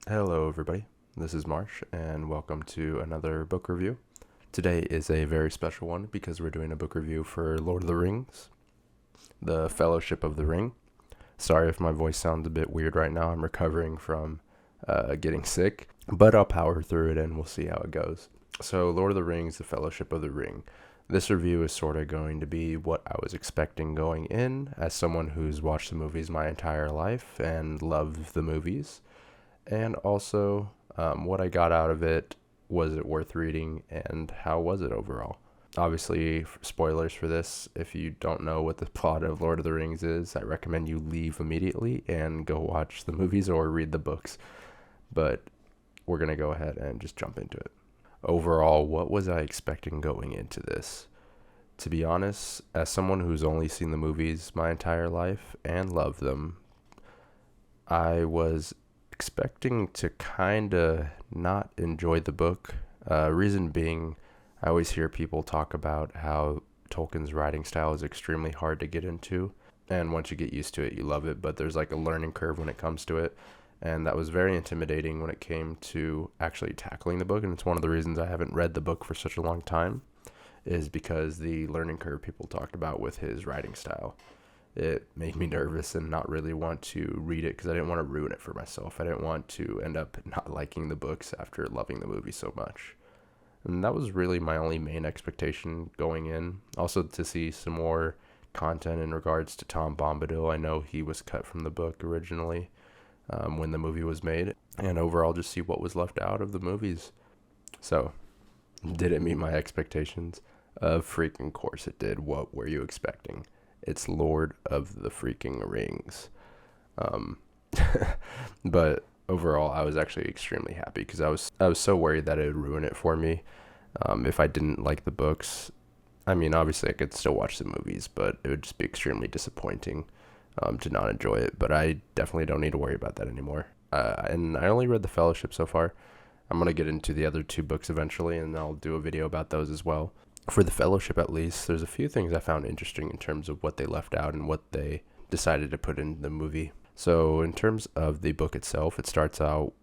Hello, everybody. This is Marsh, and welcome to another book review. Today is a very special one because we're doing a book review for Lord of the Rings, The Fellowship of the Ring. Sorry if my voice sounds a bit weird right now. I'm recovering from getting sick, but I'll power through it and we'll see how it goes. So, Lord of the Rings, The Fellowship of the Ring. This review is sort of going to be what I was expecting going in as someone who's watched the movies my entire life and loved the movies. And also, what I got out of it, was it worth reading, and how was it overall? Obviously, spoilers for this. If you don't know what the plot of Lord of the Rings is, I recommend you leave immediately and go watch the movies or read the books. But we're going to go ahead and just jump into it. Overall, what was I expecting going into this? To be honest, as someone who's only seen the movies my entire life and loved them, I was expecting to kind of not enjoy the book. Reason being, I always hear people talk about how Tolkien's writing style is extremely hard to get into. And once you get used to it, you love it. But there's like a learning curve when it comes to it. And that was very intimidating when it came to actually tackling the book. And it's one of the reasons I haven't read the book for such a long time, is because the learning curve people talked about with his writing style. It made me nervous and not really want to read it because I didn't want to ruin it for myself. I didn't want to end up not liking the books after loving the movie so much. And that was really my only main expectation going in. Also to see some more content in regards to Tom Bombadil. I know he was cut from the book originally when the movie was made. And overall just see what was left out of the movies. So, did it meet my expectations? Of freaking course it did. What were you expecting? It's Lord of the freaking Rings. But overall, I was actually extremely happy because I was so worried that it would ruin it for me if I didn't like the books. I mean, obviously, I could still watch the movies, but it would just be extremely disappointing to not enjoy it. But I definitely don't need to worry about that anymore. And I only read The Fellowship so far. I'm going to get into the other two books eventually, and I'll do a video about those as well. For The Fellowship, at least, there's a few things I found interesting in terms of what they left out and what they decided to put in the movie. So in terms of the book itself, it starts out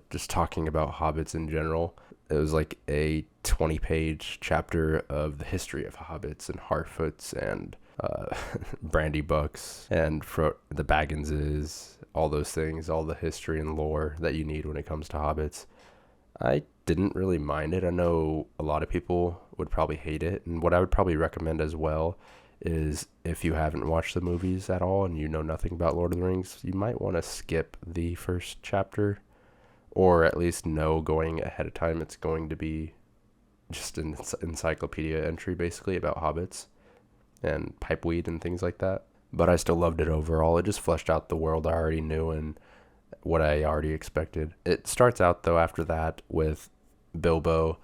just talking about hobbits in general. It was like a 20-page chapter of the history of hobbits and Harfoots and Brandybucks and the Bagginses, all those things, all the history and lore that you need when it comes to hobbits. I didn't really mind it. I know a lot of people would probably hate it, and what I would probably recommend as well is if you haven't watched the movies at all and you know nothing about Lord of the Rings, you might want to skip the first chapter, or at least know going ahead of time it's going to be just an encyclopedia entry basically about hobbits and pipeweed and things like that. But I still loved it overall. It just fleshed out the world I already knew and what I already expected. It starts out, though, after that with Bilbo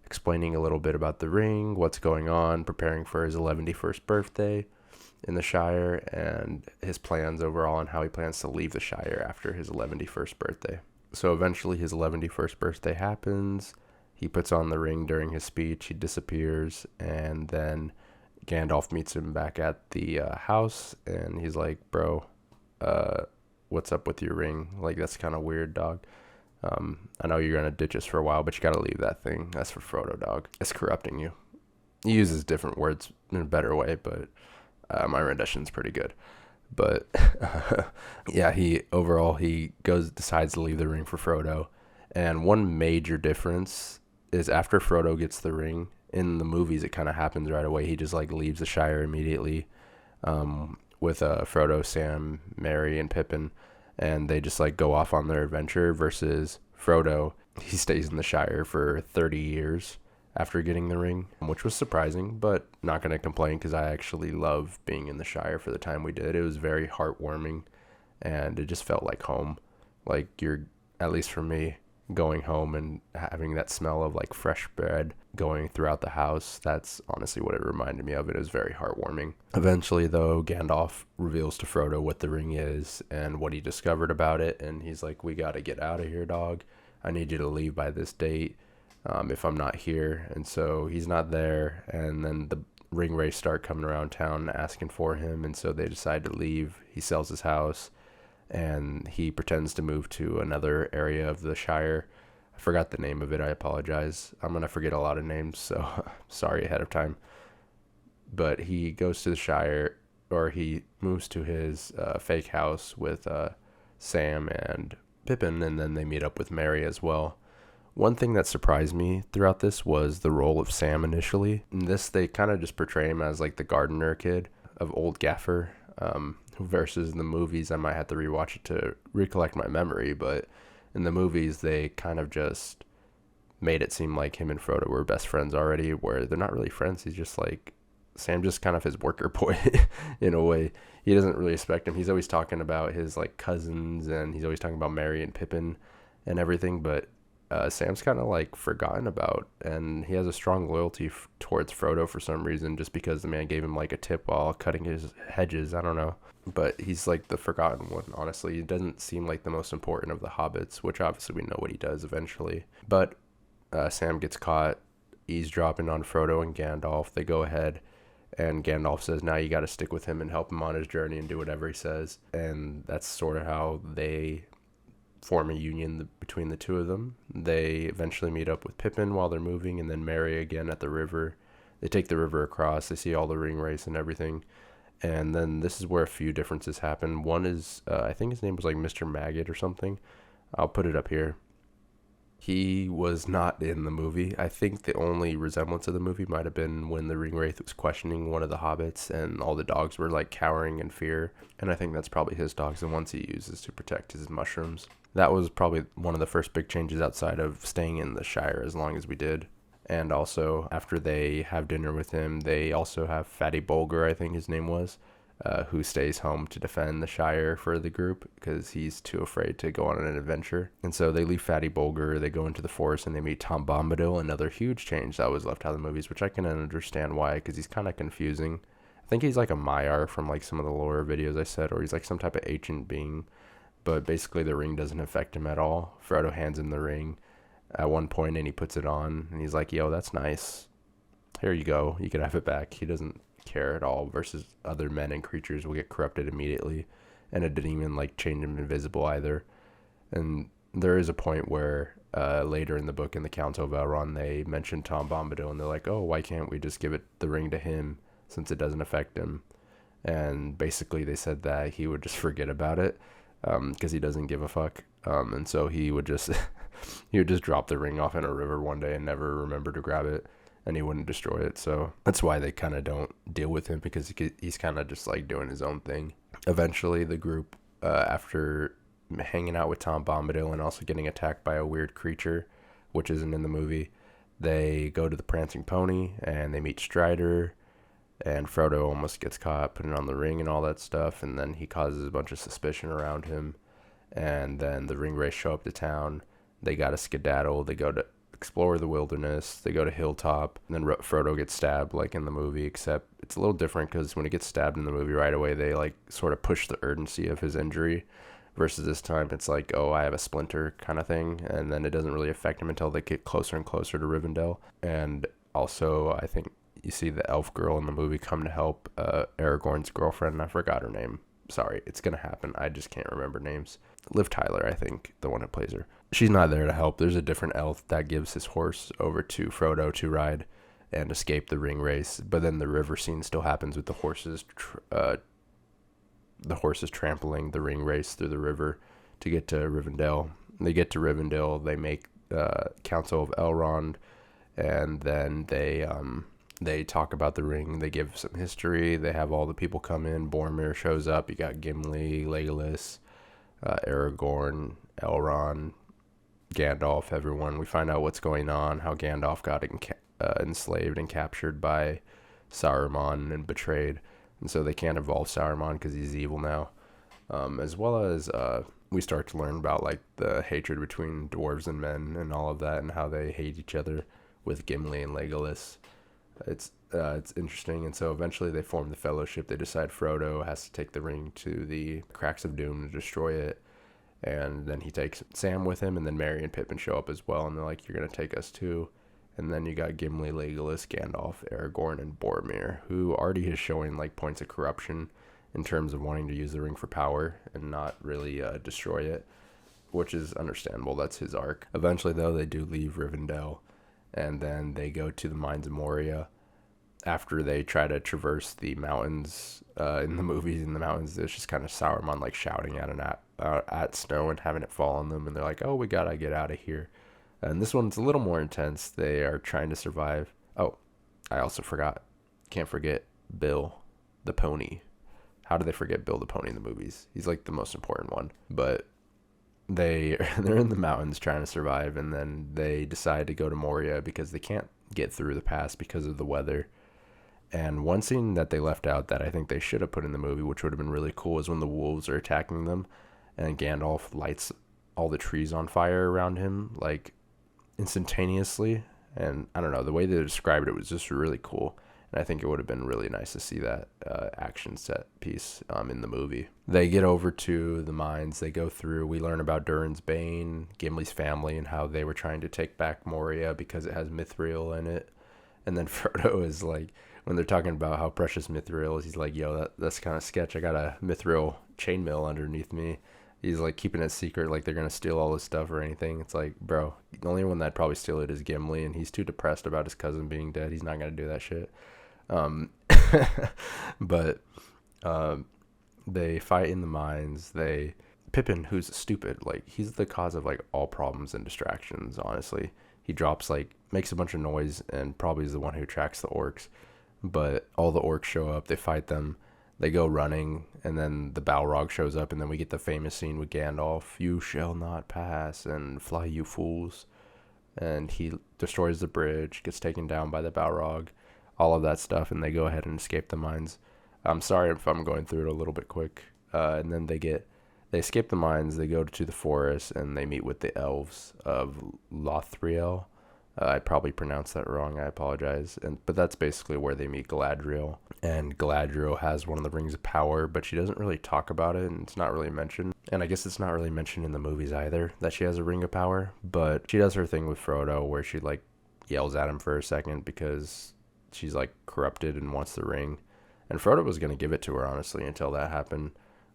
explaining a little bit about the ring, what's going on, preparing for his 111st birthday in the Shire, and his plans overall and how he plans to leave the Shire after his 111st birthday. So eventually his 111st birthday happens. He puts on the ring during his speech. He disappears, and then Gandalf meets him back at the house, and he's like, bro, what's up with your ring? Like, that's kind of weird, dog. I know you're going to ditch us for a while, but you got to leave that thing. That's for Frodo, dog. It's corrupting you. He uses different words in a better way, but my rendition's pretty good. But yeah, he decides to leave the ring for Frodo. And one major difference is after Frodo gets the ring, in the movies it kind of happens right away. He just like leaves the Shire immediately with Frodo, Sam, Merry, and Pippin, and they just like go off on their adventure, versus Frodo, he stays in the Shire for 30 years after getting the ring, which was surprising, but not going to complain because I actually love being in the Shire for the time we did. It was very heartwarming, and it just felt like home. Like you're, at least for me, going home and having that smell of like fresh bread going throughout the house. That's honestly what it reminded me of. It was very heartwarming. Eventually, though, Gandalf reveals to Frodo what the ring is and what he discovered about it, and he's like, we gotta get out of here, dog. I need you to leave by this date if I'm not here. And so he's not there, and then the ring race start coming around town asking for him, and so they decide to leave. He sells his house, and he pretends to move to another area of the Shire. I forgot the name of it. I apologize. I'm going to forget a lot of names, so sorry ahead of time. But he goes to the Shire, or he moves to his fake house with Sam and Pippin, and then they meet up with Merry as well. One thing that surprised me throughout this was the role of Sam initially. In this, they kind of just portray him as like the gardener kid of Old Gaffer, versus in the movies, I might have to rewatch it to recollect my memory, but in the movies, they kind of just made it seem like him and Frodo were best friends already, where they're not really friends. He's just like, Sam just kind of his worker boy in a way. He doesn't really respect him. He's always talking about his like cousins, and he's always talking about Merry and Pippin and everything, but Sam's kind of like forgotten about, and he has a strong loyalty towards Frodo for some reason, just because the man gave him like a tip while cutting his hedges. I don't know, but he's like the forgotten one. Honestly, he doesn't seem like the most important of the hobbits, which obviously we know what he does eventually. But Sam gets caught eavesdropping on Frodo and Gandalf. They go ahead, and Gandalf says, now you got to stick with him and help him on his journey and do whatever he says. And that's sort of how they form a union between the two of them. They eventually meet up with Pippin while they're moving, and then Merry again at the river. They take the river across. They see all the ring race and everything. And then this is where a few differences happen. One is, I think his name was like Mr. Maggot or something. I'll put it up here. He was not in the movie. I think the only resemblance of the movie might have been when the Ringwraith was questioning one of the hobbits and all the dogs were like cowering in fear. And I think that's probably his dogs, the ones he uses to protect his mushrooms. That was probably one of the first big changes outside of staying in the Shire as long as we did. And also, after they have dinner with him, they also have Fatty Bolger, I think his name was, who stays home to defend the Shire for the group because he's too afraid to go on an adventure. And so they leave Fatty Bolger, they go into the forest, and they meet Tom Bombadil, another huge change that was left out of the movies, which I can understand why, because he's kind of confusing. I think he's like a Maiar from like some of the lore videos I said, or he's like some type of ancient being, but basically the ring doesn't affect him at all. Frodo hands him the ring at one point, and he puts it on, and he's like, yo, that's nice. Here you go. You can have it back. He doesn't care at all, versus other men and creatures will get corrupted immediately, and it didn't even like change him invisible either. And there is a point where later in the book in the Council of Elrond, they mention Tom Bombadil, and they're like, oh, why can't we just give it the ring to him since it doesn't affect him? And basically they said that he would just forget about it because he doesn't give a fuck, and so he would just he would just drop the ring off in a river one day and never remember to grab it, and he wouldn't destroy it. So that's why they kind of don't deal with him, because he's kind of just like doing his own thing. Eventually the group, after hanging out with Tom Bombadil and also getting attacked by a weird creature, which isn't in the movie, they go to the Prancing Pony and they meet Strider, and Frodo almost gets caught putting on the ring and all that stuff, and then he causes a bunch of suspicion around him, and then the Ringwraiths show up to town. They gotta skedaddle. They go to explore the wilderness. They go to Hilltop, and then Frodo gets stabbed like in the movie, except it's a little different because when he gets stabbed in the movie right away, they like sort of push the urgency of his injury, versus this time it's like, oh, I have a splinter kind of thing, and then it doesn't really affect him until they get closer and closer to Rivendell. And also, I think you see the elf girl in the movie come to help Aragorn's girlfriend, and I forgot her name. Sorry, it's gonna happen. I just can't remember names. Liv Tyler, I think, the one who plays her. She's not there to help. There's a different elf that gives his horse over to Frodo to ride and escape the ring race. But then the river scene still happens with the horses trampling the ring race through the river to get to Rivendell. They get to Rivendell. They make Council of Elrond, and then they talk about the ring. They give some history. They have all the people come in. Boromir shows up. You got Gimli, Legolas, Aragorn, Elrond, Gandalf, everyone. We find out what's going on, how Gandalf got enslaved and captured by Saruman and betrayed. And so they can't involve Saruman because he's evil now. As well as we start to learn about like the hatred between dwarves and men and all of that, and how they hate each other with Gimli and Legolas. It's interesting. And so eventually they form the Fellowship. They decide Frodo has to take the ring to the Cracks of Doom to destroy it. And then he takes Sam with him, and then Merry and Pippin show up as well, and they're like, you're going to take us too. And then you got Gimli, Legolas, Gandalf, Aragorn, and Boromir, who already is showing like points of corruption in terms of wanting to use the ring for power and not really destroy it, which is understandable. That's his arc. Eventually, though, they do leave Rivendell, and then they go to the Mines of Moria. After they try to traverse the mountains, in the movies, in the mountains, it's just kind of Sauron like shouting at snow and having it fall on them, and they're like, "Oh, we gotta get out of here." And this one's a little more intense. They are trying to survive. Oh, I also forgot. Can't forget Bill the pony. How do they forget Bill the pony in the movies? He's like the most important one. But they're in the mountains trying to survive, and then they decide to go to Moria because they can't get through the pass because of the weather. And one scene that they left out that I think they should have put in the movie, which would have been really cool, is when the wolves are attacking them and Gandalf lights all the trees on fire around him, like, instantaneously. And I don't know, the way they described it was just really cool. And I think it would have been really nice to see that action set piece in the movie. They get over to the mines. They go through. We learn about Durin's Bane, Gimli's family, and how they were trying to take back Moria because it has mithril in it. And then Frodo is like, when they're talking about how precious mithril is, he's like, yo, that's kind of sketch. I got a mithril chainmail underneath me. He's like keeping it secret, like they're going to steal all this stuff or anything. It's like, bro, the only one that'd probably steal it is Gimli, and he's too depressed about his cousin being dead. He's not going to do that shit. But they fight in the mines. Pippin, who's stupid, like, he's the cause of like all problems and distractions, honestly. He makes a bunch of noise and probably is the one who attracts the orcs. But all the orcs show up, they fight them, they go running, and then the Balrog shows up, and then we get the famous scene with Gandalf, "You shall not pass," and "Fly, you fools." And he destroys the bridge, gets taken down by the Balrog, all of that stuff, and they go ahead and escape the mines. I'm sorry if I'm going through it a little bit quick. And then they escape the mines, they go to the forest, and they meet with the elves of Lothriel. I probably pronounced that wrong. I apologize. But that's basically where they meet Galadriel. And Galadriel has one of the rings of power, but she doesn't really talk about it, and it's not really mentioned. And I guess it's not really mentioned in the movies either, that she has a ring of power. But she does her thing with Frodo, where she like yells at him for a second because she's like corrupted and wants the ring. And Frodo was going to give it to her, honestly, until that happened.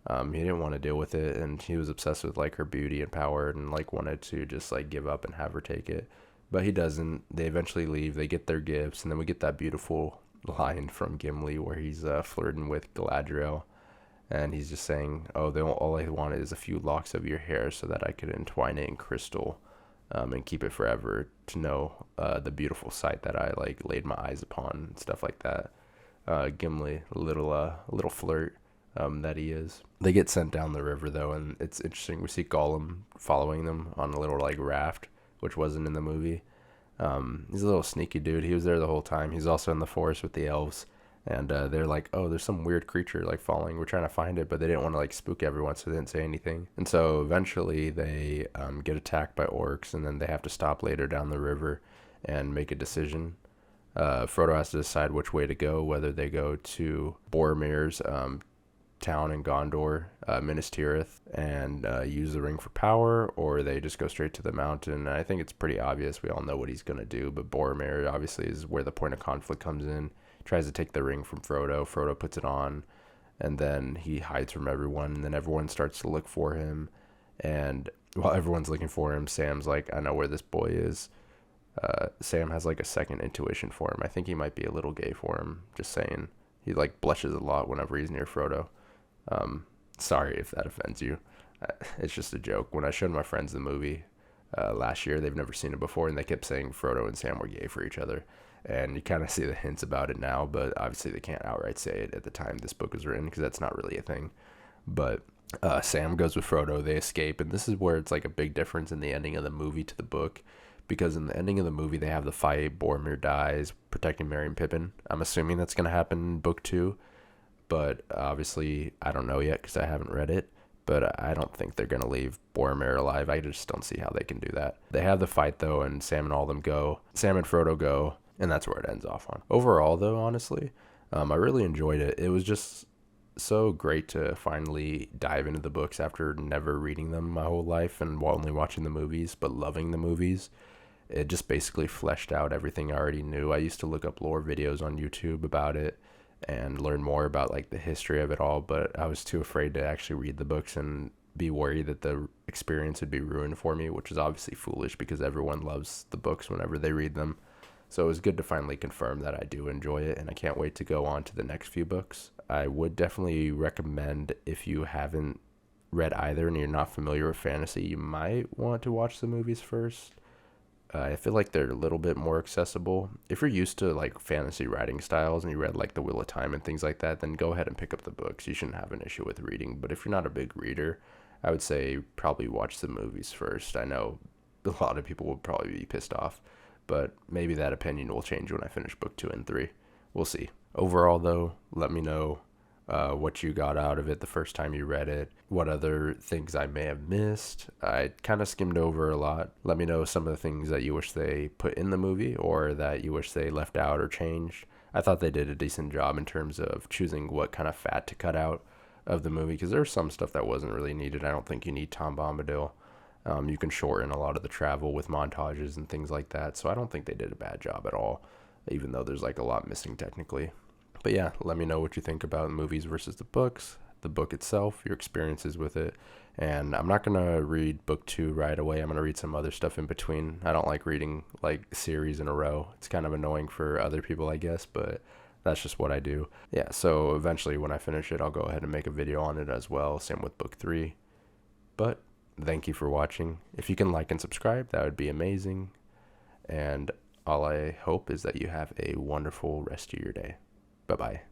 He didn't want to deal with it, and he was obsessed with like her beauty and power, and like wanted to just like give up and have her take it. But he doesn't. They eventually leave. They get their gifts, and then we get that beautiful line from Gimli where he's flirting with Galadriel, and he's just saying, "Oh, all I wanted is a few locks of your hair so that I could entwine it in crystal, and keep it forever to know the beautiful sight that I like laid my eyes upon," and stuff like that. Gimli, a little flirt that he is. They get sent down the river though, and it's interesting. We see Gollum following them on a little like raft, which wasn't in the movie. He's a little sneaky dude. He was there the whole time. He's also in the forest with the elves, and they're like, "Oh, there's some weird creature like falling. We're trying to find it," but they didn't want to like spook everyone, so they didn't say anything. And so eventually they get attacked by orcs, and then they have to stop later down the river and make a decision. Frodo has to decide which way to go, whether they go to Boromir's town in Gondor, Minas Tirith, and use the ring for power, or they just go straight to the mountain. I think it's pretty obvious. We all know what he's going to do, but Boromir obviously is where the point of conflict comes in. He tries to take the ring from Frodo. Frodo puts it on, and then he hides from everyone, and then everyone starts to look for him. And while everyone's looking for him, Sam's like, "I know where this boy is." Sam has like a second intuition for him. I think he might be a little gay for him, just saying. He like blushes a lot whenever he's near Frodo. Sorry if that offends you. It's just a joke. When I showed my friends the movie last year, they've never seen it before, and they kept saying Frodo and Sam were gay for each other. And you kind of see the hints about it now, but obviously they can't outright say it at the time this book was written, because that's not really a thing. But Sam goes with Frodo. They escape, and this is where it's like a big difference in the ending of the movie to the book. Because in the ending of the movie, they have the fight. Boromir dies, protecting Merry and Pippin. I'm assuming that's going to happen in book 2. But obviously, I don't know yet because I haven't read it. But I don't think they're going to leave Boromir alive. I just don't see how they can do that. They have the fight, though, and Sam and all of them go. Sam and Frodo go, and that's where it ends off on. Overall, though, honestly, I really enjoyed it. It was just so great to finally dive into the books after never reading them my whole life and only watching the movies, but loving the movies. It just basically fleshed out everything I already knew. I used to look up lore videos on YouTube about it, and learn more about like the history of it all, but I was too afraid to actually read the books and be worried that the experience would be ruined for me, which is obviously foolish because everyone loves the books whenever they read them. So it was good to finally confirm that I do enjoy it, and I can't wait to go on to the next few books. I would definitely recommend, if you haven't read either and you're not familiar with fantasy, you might want to watch the movies first. I feel like they're a little bit more accessible. If you're used to like fantasy writing styles and you read like The Wheel of Time and things like that, then go ahead and pick up the books. You shouldn't have an issue with reading. But if you're not a big reader, I would say probably watch the movies first. I know a lot of people would probably be pissed off, but maybe that opinion will change when I finish book 2 and 3. We'll see. Overall, though, let me know what you got out of it the first time you read it, what other things I may have missed. I kind of skimmed over a lot. Let me know some of the things that you wish they put in the movie or that you wish they left out or changed. I thought they did a decent job in terms of choosing what kind of fat to cut out of the movie, because there's some stuff that wasn't really needed. I don't think you need Tom Bombadil. You can shorten a lot of the travel with montages and things like that, so I don't think they did a bad job at all, even though there's like a lot missing technically. But yeah, let me know what you think about movies versus the books, the book itself, your experiences with it. And I'm not going to read book 2 right away. I'm going to read some other stuff in between. I don't like reading like series in a row. It's kind of annoying for other people, I guess, but that's just what I do. Yeah, so eventually when I finish it, I'll go ahead and make a video on it as well. Same with book 3. But thank you for watching. If you can like and subscribe, that would be amazing. And all I hope is that you have a wonderful rest of your day. Bye-bye.